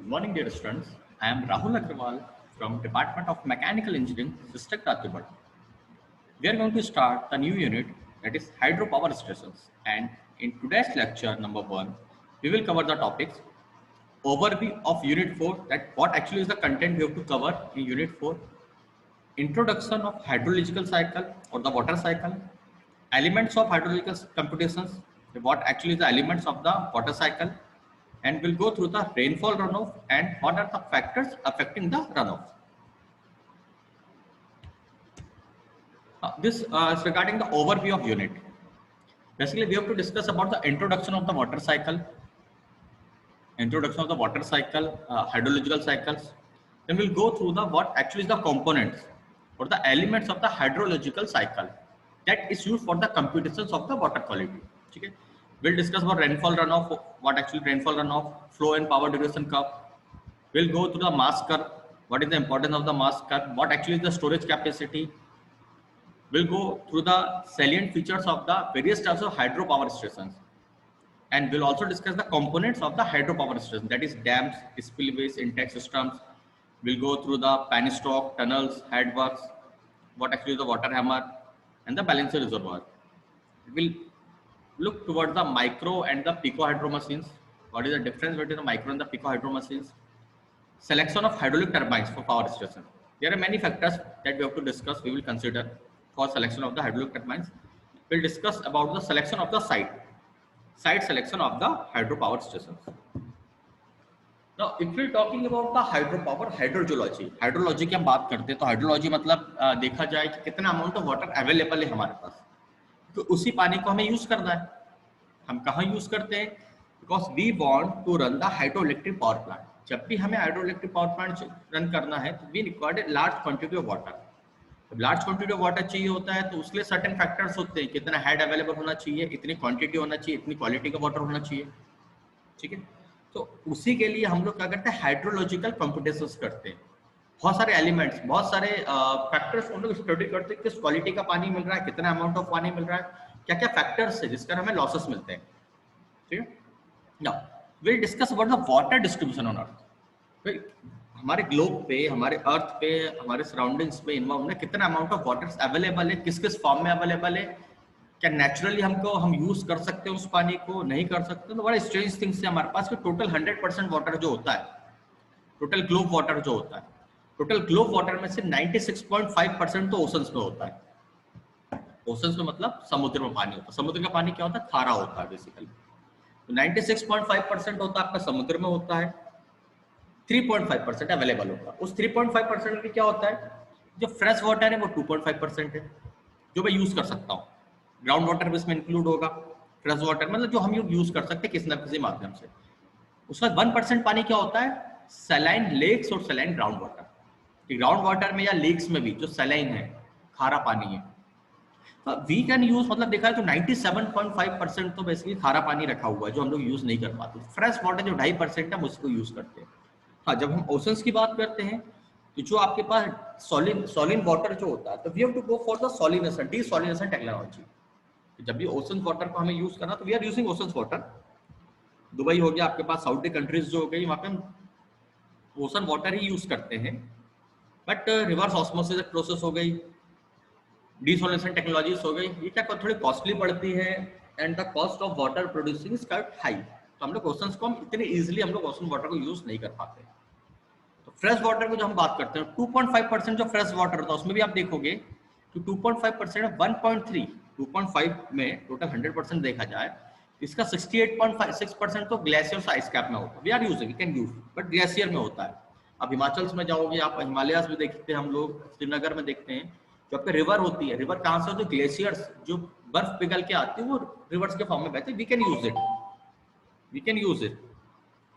Good morning, dear students. I am Rahul Agrawal from Department of Mechanical Engineering, District Ratibad. We are going to start the new unit, that is hydropower stations. And in today's lecture number 1, we will cover the topics overview of Unit 4, that what actually is the content we have to cover in Unit 4, introduction of hydrological cycle or the water cycle, elements of hydrological computations, what actually is the elements of the water cycle, and we'll go through the rainfall runoff and what are the factors affecting the runoff. This is regarding the overview of unit. Basically, we have to discuss about the introduction of the water cycle, hydrological cycles. Then we'll go through the what actually is the components or the elements of the hydrological cycle that is used for the computations of the water quality. Okay? We'll discuss about rainfall runoff, what actually rainfall runoff, flow and power duration curve. We'll go through the mass curve, what is the importance of the mass curve, what actually is the storage capacity. We'll go through the salient features of the various types of hydropower stations. And we'll also discuss the components of the hydropower station, that is dams, spillways, intake systems. We'll go through the penstock, tunnels, headworks, what actually is the water hammer, and the balancer reservoir. We'll look towards the micro and the pico hydro machines. What is the difference between the micro and the pico hydro machines? Selection of hydraulic turbines for power station. There are many factors that we have to discuss. We will consider for selection of the hydraulic turbines. We'll discuss about the selection of the site selection of the hydropower stations. Now, if we're talking about the hydropower, hydrology की हम बात करते हैं तो hydrology मतलब देखा जाए कि कितना अमाउंट ऑफ वाटर अवेलेबल है हमारे पास, तो उसी पानी को हमें यूज करना है. हम कहाँ यूज करते हैं? Because we want to run the hydroelectric power plant. जब भी हमें हाइड्रोइलेक्ट्रिक पावर प्लांट रन करना है तो we required large quantity of water. जब लार्ज क्वांटिटी ऑफ वाटर चाहिए होता है तो उसके लिए सर्टेन फैक्टर्स होते हैं, कितना हेड अवेलेबल होना चाहिए, इतनी क्वांटिटी होना चाहिए, इतनी क्वालिटी का वाटर होना चाहिए. ठीक है, तो उसी के लिए हम लोग क्या करते हैं, हाइड्रोलॉजिकल कंप्यूटेशंस करते हैं. बहुत सारे एलिमेंट्स, बहुत सारे फैक्टर्स हम लोग स्टडी करते हैं, किस क्वालिटी का पानी मिल रहा है, कितना अमाउंट ऑफ पानी मिल रहा है, क्या क्या फैक्टर्स है जिसका हमें लॉसेस मिलते हैं. ठीक है, now will discuss about the water distribution on earth. हमारे ग्लोब पे, हमारे अर्थ पे, हमारे सराउंडिंग्स पे इन्वॉल्व में कितना अमाउंट ऑफ वाटर अवेलेबल है, किस किस फॉर्म में अवेलेबल है, क्या नेचुरली हम यूज कर सकते हैं उस पानी को, नहीं कर सकते. तो बड़ा स्ट्रेंज थिंग्स है हमारे पास कि टोटल 100% वाटर जो होता है, टोटल ग्लोब वाटर जो होता है, टोटल ग्लोब वाटर में से 96.5% तो ओशंस में होता है. ओशंस में मतलब समुद्र में पानी होता है. समुद्र का पानी क्या होता है? खारा होता है बेसिकली. तो 96.5% होता है आपका समुद्र में होता है, 3.5% अवेलेबल होगा. उस 3.5% में क्या होता है, जो फ्रेश वाटर है वो 2.5% है जो मैं यूज कर सकता हूँ. ग्राउंड वाटर भी इसमें इंक्लूड होगा. फ्रेश वाटर मतलब जो हम यूज कर सकते हैं किसी न किसी माध्यम से. उसका 1% पानी क्या होता है, सैलाइन लेक्स और saline ground water. Ground water में या लेक्स में भी जो सैलाइन है, खारा पानी है, तो वी कैन यूज, मतलब देखा है तो 97.5% तो बेसिकली खारा पानी रखा हुआ है जो हम लोग यूज नहीं कर पाते. फ्रेश वाटर जो 2.5% है उसको यूज करते हैं. हाँ, जब हम ओशंस की बात करते हैं तो जो आपके पास सॉलिन वाटर जो होता है, तो we have to go for the salination, desalination technology. जब भी ओशन वाटर को हमें यूज करना तो we are using ocean water. Dubai हो गया, आपके पास साउथ कंट्रीज जो हो गई, वहां पे हम ओशन वाटर ही यूज करते हैं. बट रिवर्स ऑस्मोसिस प्रोसेस हो गई, डीसॉलिनेशन टेक्नोलॉजीज हो गई, ये क्या थोड़ी कॉस्टली पड़ती है and the cost of water producing is quite high. तो हम लोग ओशंस को हम इतने इजीली हम लोग ओशन वाटर को यूज नहीं कर पाते. तो फ्रेश वाटर की जो हम बात करते हैं, 2.5% जो फ्रेश वाटर होता है उसमें भी आप देखोगे कि 2.5% 2.5 में टोटल 100% देखा जाए, इसका 68.6% तो ग्लेशियर आइस कैप में होता है. We are using, we can use, but glacier में होता है. अब हिमाचल में जाओगे आप, हिमालयाज में देखते हैं हम लोग, श्रीनगर में देखते हैं, जो आपके रिवर होती है, रिवर कहाँ से होती है, ग्लेशियर्स जो बर्फ पिघल के आती है वो रिवर्स के फॉर्म में बहते हैं. We can use it, we can use it.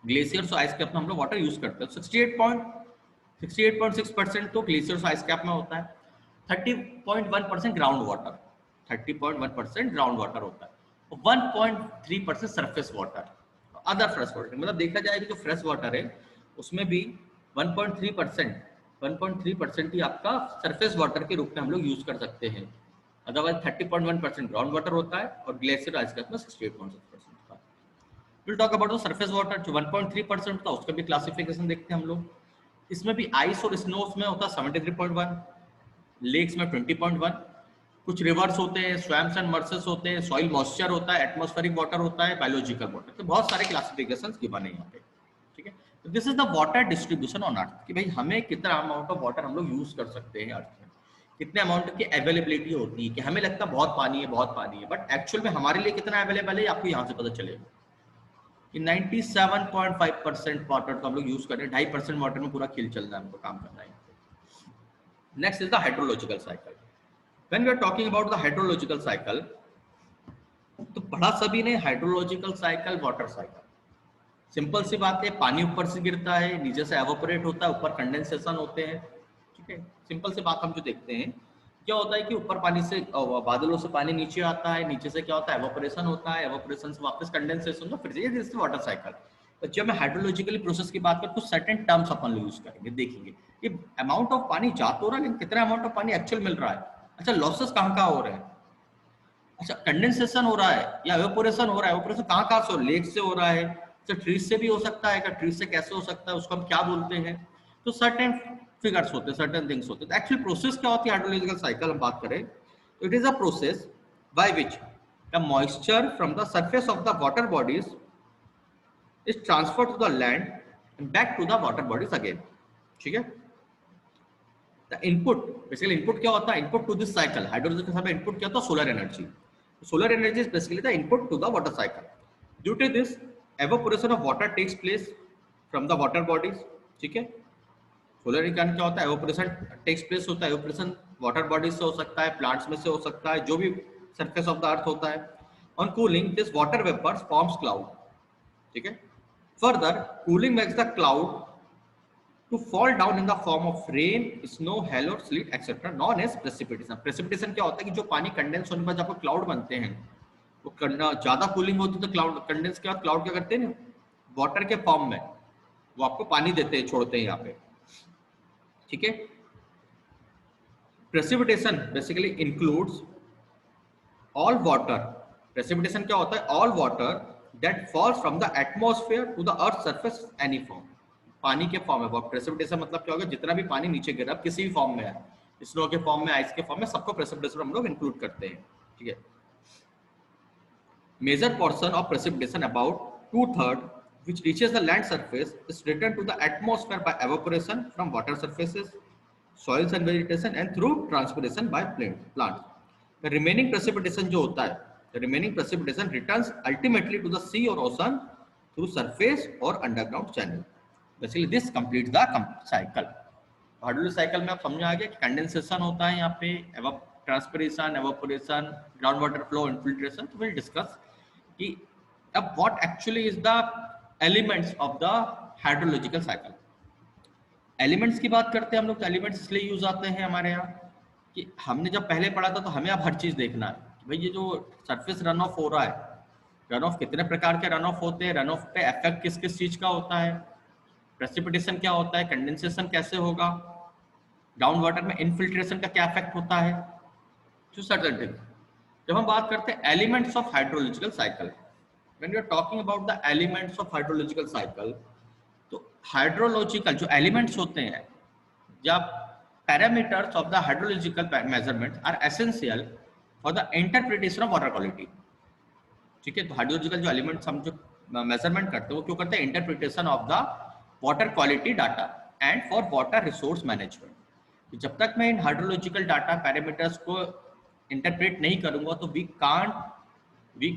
Glaciers ice cap में हम लोग वाटर यूज करते हैं. 68.6% तो ग्लेशियर्स आइस कैप में होता है. 30.1% ग्राउंड वाटर, 30.1% ग्राउंड वाटर होता है. 1.3% surface water, other fresh water. मतलब देखा जाए कि जो फ्रेश वाटर है उसमें भी 1.3% ही आपका सरफेस वाटर के रूप में हम लोग यूज कर सकते हैं. अदरवाइज 30.1% ग्राउंड वाटर होता है और ग्लेशियर आइस कैप में 68.6% का. Will talk about the surface water जो 1.3% था, उसका भी क्लासिफिकेशन देखते हैं हम लोग। इसमें भी आइस और स्नोस में होता है 73.1, लेक्स में 20.1, कुछ रिवर्स होते हैं, स्वैम्स एंड मर्सेस होते हैं, सॉइल मॉइस्चर होता है, एटमॉस्फेरिक वाटर होता है, बायोलॉजिकल वाटर। तो बहुत सारे क्लासिफिकेशंस गिवन है यहाँ पे, ठीक है। तो this is the water distribution on earth कि भाई हमें कितना अमाउंट ऑफ वाटर हम लोग यूज कर सकते हैं अर्थ में, कितने अमाउंट की अवेलेबिलिटी होती है कि हमें लगता है बहुत पानी है बहुत पानी है, बट एक्चुअल में हमारे लिए कितना अवेलेबल है आपको यहाँ से पता चलेगा कि 97.5% वाटर तो हम लोग यूज कर रहे हैं, 2.5% वाटर में पूरा खेल चल रहा है, हमको काम करना है। Next is the hydrological cycle. When we are talking about the hydrological cycle, तो पढ़ा सभी ने hydrological cycle, water cycle. Simple सी बात है, पानी ऊपर से गिरता है, नीचे से एवापोरेट होता है, ऊपर कंडेंसेशन होते हैं, ठीक है। सिंपल सी बात हम जो देखते हैं क्या होता है कि ऊपर पानी से बादलों से पानी नीचे आता है, नीचे से क्या होता है एवापोरेशन होता है, एवापोरेशन से वापस कंडेंसेशन होता है, फिर से वाटर साइकिल। तो जब मैं हाइड्रोलॉजिकली प्रोसेस की बात करूँ कुछ सर्टेन टर्म्स अपन लोग यूज करेंगे, देखेंगे कि अमाउंट ऑफ पानी जा तो रहा है लेकिन कितना अमाउंट ऑफ पानी एक्चुअल मिल रहा है। अच्छा, लॉसेस कहाँ हो रहे हैं, अच्छा कंडेंसेशन हो रहा है या एवापोरेशन हो रहा है, एवापोरेशन कहाँ से हो, लेक से हो रहा है, तो ट्रीज से भी हो सकता है, ट्रीज से कैसे हो सकता है, उसको हम क्या बोलते हैं। तो सर्टेन फिगर्स होते हैं, सर्टेन थिंग्स होते हैं। तो एक्चुअल प्रोसेस क्या होती है हाइड्रोलॉजिकल साइकिल हम बात करें तो it is a process by which the moisture from the surface of the water bodies is transferred to the land and back to the water bodies again, ठीक है। The input, basically input क्या होता है, input to this cycle hydrological cycle में input क्या होता है, solar energy. Solar energy is basically the input to the water cycle. Due to this, evaporation of water takes place from the water bodies. ठीक है, solar energy क्या होता है, evaporation takes place होता है, evaporation water bodies से हो सकता है, plants में से हो सकता है, जो भी surface of the earth होता है। On cooling, this water vapors forms cloud, ठीक है। Further, cooling makes the cloud to fall down in the form of rain, snow, hail or sleet etc. known as precipitation. Precipitation क्या होता है कि जो पानी कंडेंस होने पर जब क्लाउड बनते हैं, वो ज्यादा कूलिंग होती है तो क्लाउड कंडेंस के बाद क्लाउड क्या करते हैं, वाटर के फॉर्म में वो आपको पानी देते हैं, छोड़ते हैं यहाँ पे, ठीक है। Precipitation basically includes all water. Precipitation क्या होता है, all water that falls from the atmosphere to the earth surface any form, पानी के फॉर्म में। प्रेसिपिटेशन मतलब क्या होगा, जितना भी पानी नीचे गिरा किसी भी फॉर्म में है, स्नो के फॉर्म में, आइस के फॉर्म में, सबको प्रेसिपिटेशन हम लोग इंक्लूड करते हैं, ठीक है। Major portion of precipitation about 2/3 which reaches the land surface is returned to the atmosphere by evaporation from water surfaces, soils and vegetation and through transpiration by plants. The remaining precipitation जो होता है, the remaining precipitation returns ultimately to the sea or ocean through surface or underground channel. Basically this completes the cycle. Hydraulic cycle में आप समझ आ गया कि condensation होता है यहाँ पे, transpiration, evaporation, ground water flow, infiltration. तो विल डिस्कस कि अब what actually is the elements of the hydrological cycle. Elements की बात करते हैं हम लोग, तो एलिमेंट्स इसलिए यूज आते हैं हमारे यहाँ कि हमने जब पहले पढ़ा था तो हमें अब हर चीज देखना है कि भाई ये जो सरफेस रन ऑफ हो रहा है, रन ऑफ कितने प्रकार के रन ऑफ होते हैं, रन ऑफ पे इफेक्ट किस किस चीज का होता है, प्रेसिपिटेशन क्या होता है, कंडेंसेशन कैसे होगा, ग्राउंड वाटर में इनफिल्ट्रेशन का क्या इफेक्ट होता है, टू सर्टेन थिंग्स। जब हम बात करते हैं elements of hydrological cycle, when we are talking about the elements of hydrological cycle, तो हाइड्रोलॉजिकल जो एलिमेंट्स होते हैं या parameters of the hydrological measurements are essential for the interpretation of water quality, ठीक है। तो हाइड्रोलॉजिकल जो एलिमेंट्स हम जो मेजरमेंट करते हैं वो क्यों करते हैं, interpretation of the water quality data and for water resource management. जब तक मैं इन हाइड्रोलॉजिकल डाटा पैरामीटर्स को इंटरप्रेट नहीं करूंगा तो we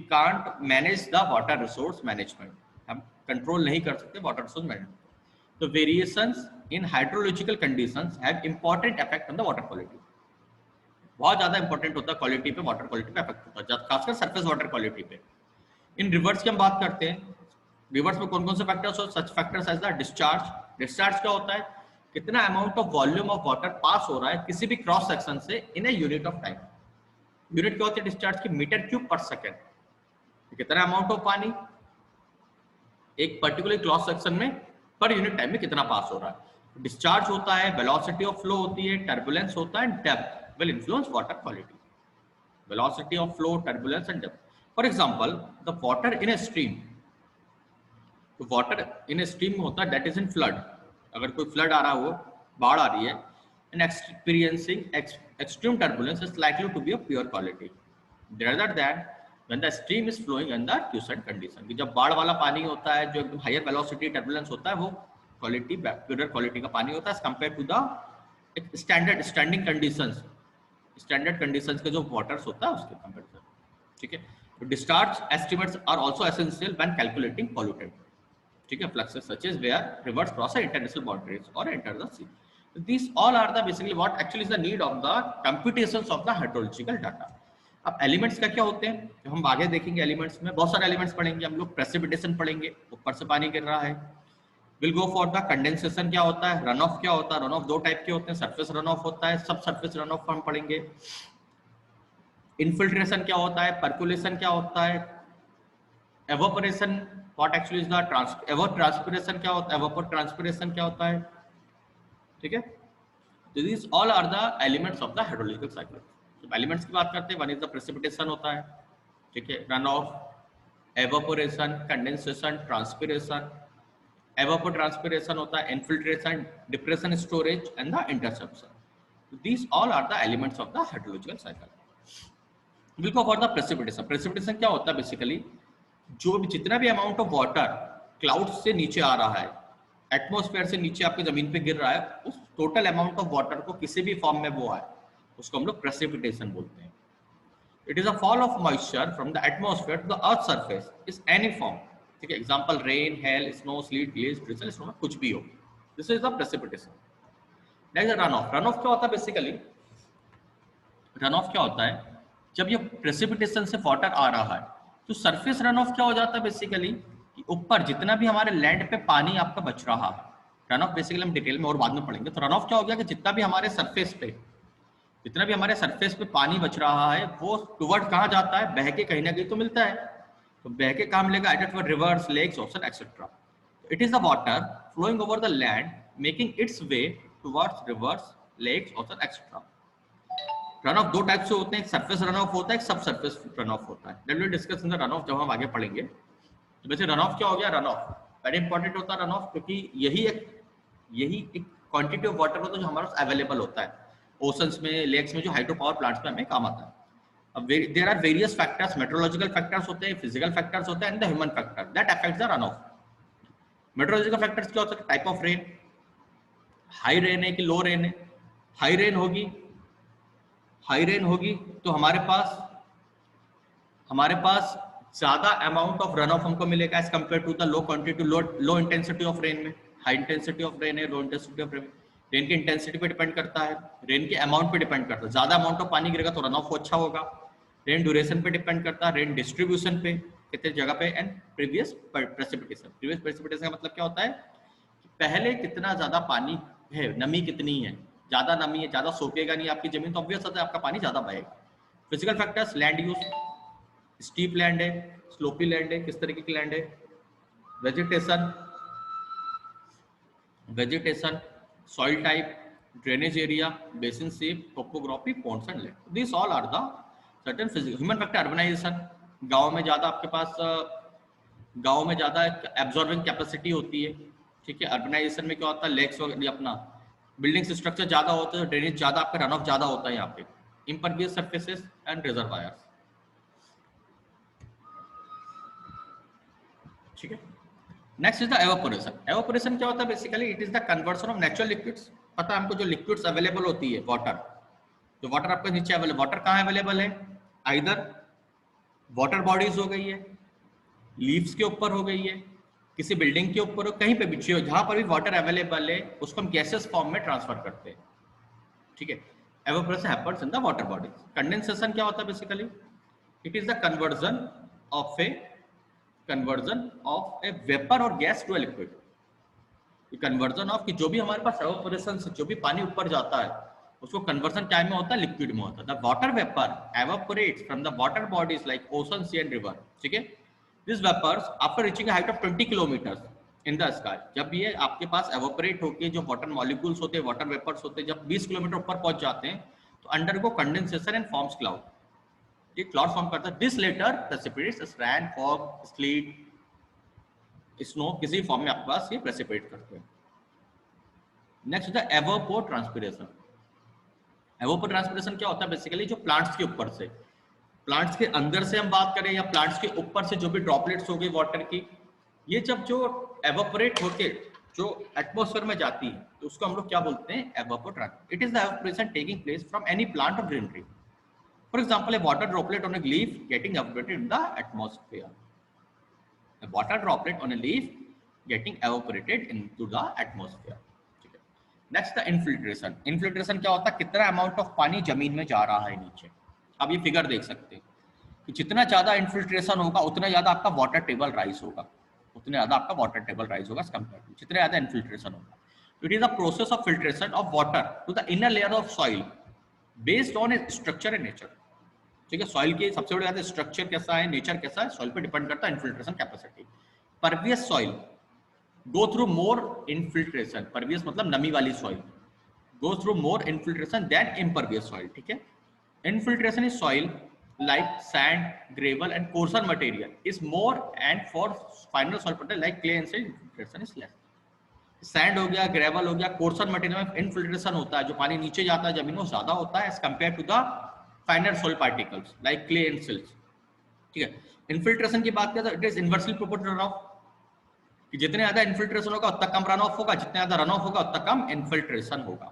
can't manage the water resource management, हम कंट्रोल नहीं कर सकते वाटर रिसोर्स मैनेजमेंट। तो variations in hydrological conditions have important effect on the water quality, बहुत ज्यादा इंपॉर्टेंट होता है क्वालिटी पे, वाटर क्वालिटी पे इफेक्ट होता है, खासकर सरफेस वाटर क्वालिटी पे। इन रिवर्स की हम बात करते हैं, रिवर्स में कौन कौन से फैक्टर्स हो, such factors as the discharge. Discharge क्या होता है, कितना amount of volume of water pass हो रहा है किसी भी क्रॉस सेक्शन से in a unit of time. Unit क्या होती है डिस्चार्ज की, मीटर क्यूब पर सेकेंड, कितना अमाउंट ऑफ पानी एक पर्टिकुलर क्रॉस सेक्शन में पर यूनिट टाइम में कितना पास हो रहा है। डिस्चार्ज होता है, वेलोसिटी ऑफ फ्लो होती है, टर्बुलेंस होता है, depth will influence water quality, velocity of flow, turbulence and depth. For example the water in a stream तो वाटर इन स्ट्रीम में होता है दैट इज इन फ्लड, अगर कोई फ्लड आ रहा हो, बाढ़ आ रही है, and experiencing extreme turbulence is likely to be of pure quality rather than when the stream is flowing under quiescent condition। कि जब बाढ़ वाला पानी होता है, जो एकदम हायर वेलोसिटी टर्बुलेंस होता है, वो क्वालिटी प्योर क्वालिटी का पानी होता है as compare to the standard standing conditions, standard conditions के जो वाटर्स होता है उसके कंपेयर से। ठीक है, तो discharge estimates are also essential when calculating pollutant. ठीक है, fluxes such as where rivers cross international boundaries और enter the sea. These all are the basically what actually is the need of the computations of the hydrological data। अब elements का क्या होते हैं, जो हम आगे देखेंगे एलिमेंट्स में बहुत सारे एलिमेंट्स पढ़ेंगे हम लोग। प्रेसिपिटेशन पढ़ेंगे, ऊपर से पानी गिर रहा है। Will go for the condensation क्या होता है, रन ऑफ क्या होता है। रन ऑफ दो टाइप के होते हैं, सरफेस रन ऑफ होता है, सब सरफेस रन ऑफ हम पढ़ेंगे। इनफिल्ट्रेशन क्या होता है, पर्कुलेशन क्या होता है, evaporation what actually is the evapotranspiration क्या होता है, एवोपर ट्रांसपिरेशन क्या होता है। ठीक है, तो these all are the elements of the hydrological cycle। जब एलिमेंट्स की बात करते हैं, वन इज द प्रेसिपिटेशन होता है, ठीक है, run off, evaporation, condensation, transpiration. Evapotranspiration होता है, infiltration, depression, storage and the interception. These all are the elements of the hydrological cycle. Will go for the precipitation. Precipitation क्या होता है, basically जो भी जितना भी अमाउंट ऑफ वाटर क्लाउड से नीचे आ रहा है, एटमॉस्फेयर से नीचे आपके जमीन पे गिर रहा है, उस टोटल अमाउंट ऑफ वाटर को किसी भी फॉर्म में वो आए, उसको हम लोग प्रेसिपिटेशन बोलते हैं। It is a fall of moisture from the atmosphere to the earth surface is any form. ठीक है, example rain, hail, snow, sleet, glaze, drizzle, snow में कुछ भी हो, this is the precipitation. Next run off. Run off क्या होता है, basically run off क्या होता है, जब ये प्रेसिपिटेशन से वाटर आ रहा है तो सरफेस रन ऑफ क्या हो जाता है, बेसिकली ऊपर जितना भी हमारे लैंड पे पानी आपका बच रहा है। रन ऑफ बेसिकली हम डिटेल में और बाद में पढ़ेंगे। तो रन ऑफ क्या हो गया कि जितना भी हमारे सरफेस पे पानी बच रहा है वो टुवर्ड कहाँ जाता है, बह के कहीं ना कहीं तो मिलता है। तो बह के कहाँ मिलेगा, at rivers, lakes, ocean etcetera. It is the water flowing over the land making its way towards rivers, lakes, ocean etcetera. Run off दो टाइप से होते हैं, एक सरफेस रन ऑफ होता है, एक सब सरफेस रन ऑफ होता है। Let us discuss in the run of जब हम आगे पढ़ेंगे। तो वैसे रन ऑफ क्या हो गया, रन ऑफ वेरी इंपॉर्टेंट होता है रन ऑफ, क्योंकि यही एक क्वांटिटी ऑफ वाटर होता है जो हमारे पास अवेलेबल होता है ओशंस में, लेक्स में, जो हाइड्रो पावर प्लांट्स में हमें काम आता है। अब there are various factors, metrological factors होते हैं, फिजिकल फैक्टर्स होते हैं and the human factor that affects the run off. Metrological factors क्या होता है, type of rain, high rain है कि लो रेन है। हाई रेन होगी तो हमारे पास ज्यादा अमाउंट ऑफ रन ऑफ हमको मिलेगा as compare to the low quantity, low intensity of rain में। हाई इंटेंसिटी ऑफ रेन है, low intensity of rain, rain की इंटेंसिटी पे डिपेंड करता है, रेन के अमाउंट पे डिपेंड करता है। ज्यादा अमाउंट ऑफ पानी गिरेगा तो रन ऑफ अच्छा होगा। रेन ड्यूरेशन पे डिपेंड करता है, रेन डिस्ट्रीब्यूशन पे, कितने जगह पे, एंड प्रीवियस प्रेसिपिटेशन का मतलब क्या होता है कि पहले कितना ज्यादा पानी है, नमी कितनी है, ज्यादा नमी है, ज्यादा सोखेगा नहीं आपकी जमीन तो ऑब्वियस होता है आपका पानी ज्यादा बहेगा। Physical factors, land use, steep land है, स्लोपी लैंड है, किस तरीके की लैंड है, vegetation, soil type, drainage area, basin shape, topography, ponds and lake. This all are the certain physical. Human factor, urbanization, गांव में ज्यादा आपके पास एब्जॉर्बिंग कैपेसिटी होती है। ठीक है, अर्बनाइजेशन में क्या होता है, लेक्स अपना बिल्डिंग स्ट्रक्चर ज्यादा होता है, ड्रेनेज ज्यादा, आपका रन ऑफ ज्यादा होता है यहाँ पे। Impervious surfaces and reservoirs. ठीक है, next is the evaporation. Evaporation क्या होता है, basically it is the conversion of natural liquids. पता है हमको जो लिक्विड्स अवेलेबल होती है, वाटर, जो वाटर आपके नीचे अवेलेबल, वाटर कहाँ अवेलेबल है, आइदर वाटर बॉडीज हो गई है, लीव्स के ऊपर हो गई है, किसी बिल्डिंग के ऊपर हो, कहीं पे भी हो, जहां पर भी वाटर अवेलेबल है उसको हम गैसेस फॉर्म में ट्रांसफर करते हैं। ठीक है, evaporation happens in the water bodies. Condensation क्या होता है, basically it is the conversion of a vapour और gas to a liquid. Conversion of कि जो भी हमारे पास एवापोरेशन से जो भी पानी ऊपर जाता है उसको कन्वर्जन क्या में होता है, लिक्विड में होता है। The water vapour evaporates from the water bodies like ocean, sea and river. ठीक है, this vapours after reaching a height of 20 kilometres in the sky, जब ये आपके पास एवापोरेट होके जो वाटर मॉलिक्यूल्स होते हैं, वाटर वेपर्स होते हैं, जब 20 किलोमीटर ऊपर पहुंच जाते हैं तो undergo condensation and forms cloud. ये क्लाउड फॉर्म करता है। This later precipitates rain, fog, sleet, snow किसी फॉर्म में आपके पास ये प्रेसिपिटेट करते हैं। नेक्स्ट होता है एवोपोट्रांसपिरेशन। एवोपोट्रांसपिरेशन क्या होता है? बेसिकली जो प्लांट्स के ऊपर से, प्लांट्स के अंदर से हम बात करें या प्लांट्स के ऊपर से जो भी ड्रॉपलेट्स हो गई वाटर की, ये जब जो एवोपरेट होके जो एटमॉस्फेयर में जाती है तो उसको हम लोग क्या बोलते हैं? Evapotranspiration. It is the evaporation taking place from any plant और greenery. For example, a water droplet on a leaf getting evaporated in the atmosphere. A water droplet on a leaf getting evaporated into the atmosphere. ठीक है। Next the infiltration. Infiltration क्या होता है? कितना amount of पानी जमीन में जा रहा है नीचे। आप ये फिगर देख सकते हैं कि जितना ज्यादा इनफिल्ट्रेशन होगा उतना ज्यादा आपका वाटर टेबल राइज होगा, उतना ज्यादा आपका वाटर टेबल राइज होगा कंपेयर टू जितना ज्यादा इनफिल्ट्रेशन होगा। It is the process of filtration of water to the inner layer of soil based on its structure and nature. ठीक है, सॉइल की सबसे बड़ी बात है स्ट्रक्चर कैसा है, नेचर कैसा है, सॉइल पे डिपेंड करता है infiltration capacity. Pervious soil go through more infiltration, pervious मतलब नमी वाली soil, go through more infiltration than impervious soil. ठीक है, infiltration is soil like sand, gravel and coarser material is more, and for finer soil material like clay and silt infiltration is less. Sand हो गया, gravel हो गया, courser material में infiltration होता है, जो पानी नीचे जाता है जमीन में ज्यादा होता है as compare to the finer soil particles like clay and silt. ठीक है, इनफिल्ट्रेशन की बात करें तो it is inversely proportional run off, कि जितने ज्यादा इनफिल्ट्रेशन होगा उतना कम रन ऑफ होगा, जितने ज्यादा रन ऑफ होगा उतना कम इनफिल्ट्रेशन होगा।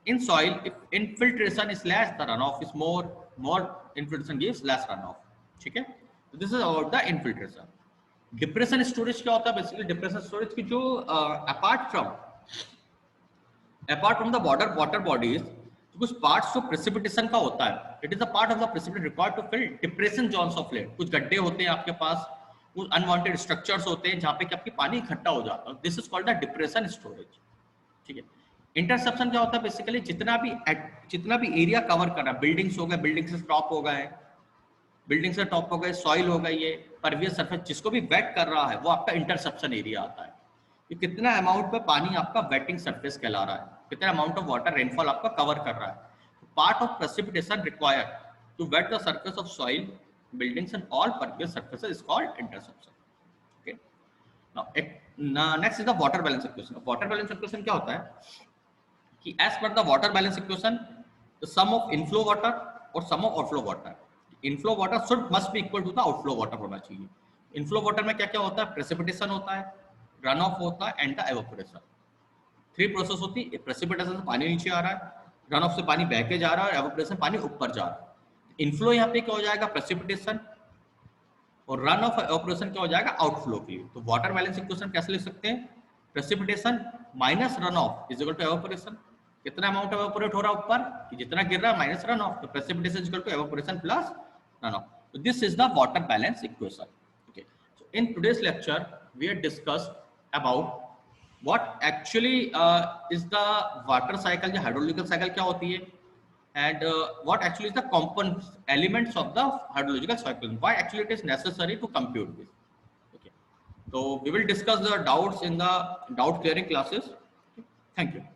In soil, if infiltration is less, the runoff is more. More infiltration gives less runoff. ठीक है, so this is about the infiltration. Depression storage क्या होता है? Basically, depression storage की जो apart from the water bodies, कुछ parts जो precipitation का होता है, it is a part of the precipitation required to fill depression zones of land. कुछ गड्ढे होते हैं आपके पास, कुछ unwanted structures होते हैं जहाँ पे कि आपकी पानी इकट्ठा हो जाता है. This is called the depression storage. ठीक है. इंटरसेप्शन क्या होता है? बेसिकली जितना भी एरिया कवर कर रहा है, बिल्डिंग्स हो गए, बिल्डिंग से टॉप हो गए, बिल्डिंग से टॉप हो गए, सॉइल हो गई, ये परवियस सरफेस जिसको भी वेट कर रहा है वो आपका इंटरसेप्शन एरिया आता है। ये कितना अमाउंट पे पानी आपका वेटिंग सरफेस कहला रहा है, कितना अमाउंट ऑफ वाटर रेनफॉल आपका कवर कर रहा है। Part of precipitation required to wet the surface of soil, buildings and all pervious surfaces is called interception. Okay, now next is the water balance equation. Water balance equation क्या होता है कि as per the water balance equation, the sum of inflow water और sum of outflow water, inflow water must be equal to the outflow water होना चाहिए। inflow water में क्या क्या होता है? precipitation होता है, run off होता है and the evaporation। 3 प्रोसेस होती है। precipitation से पानी नीचे आ रहा है, run off से पानी बह के जा रहा है और evaporation पानी ऊपर जा रहा है। inflow यहाँ पे क्या हो जाएगा? precipitation, और रन ऑफ evaporation क्या हो जाएगा? आउटफ्लो के लिए। तो वाटर बैलेंस इक्वेशन कैसे लिख सकते हैं? precipitation minus run off is equal to evaporation। कितना अमाउंट एवापोरेट हो रहा है ऊपर, कि जितना गिर रहा है माइनस रन ऑफ, तो precipitation is equal to evaporation plus run off. So this is the water balance equation. Okay, so in today's lecture we have discussed about what actually is the water cycle, the hydrological cycle क्या होती है, and what actually is the components elements of the hydrological cycle, why actually it is necessary to compute this. Okay, so we will discuss the doubts in the doubt clearing classes. Okay, thank you.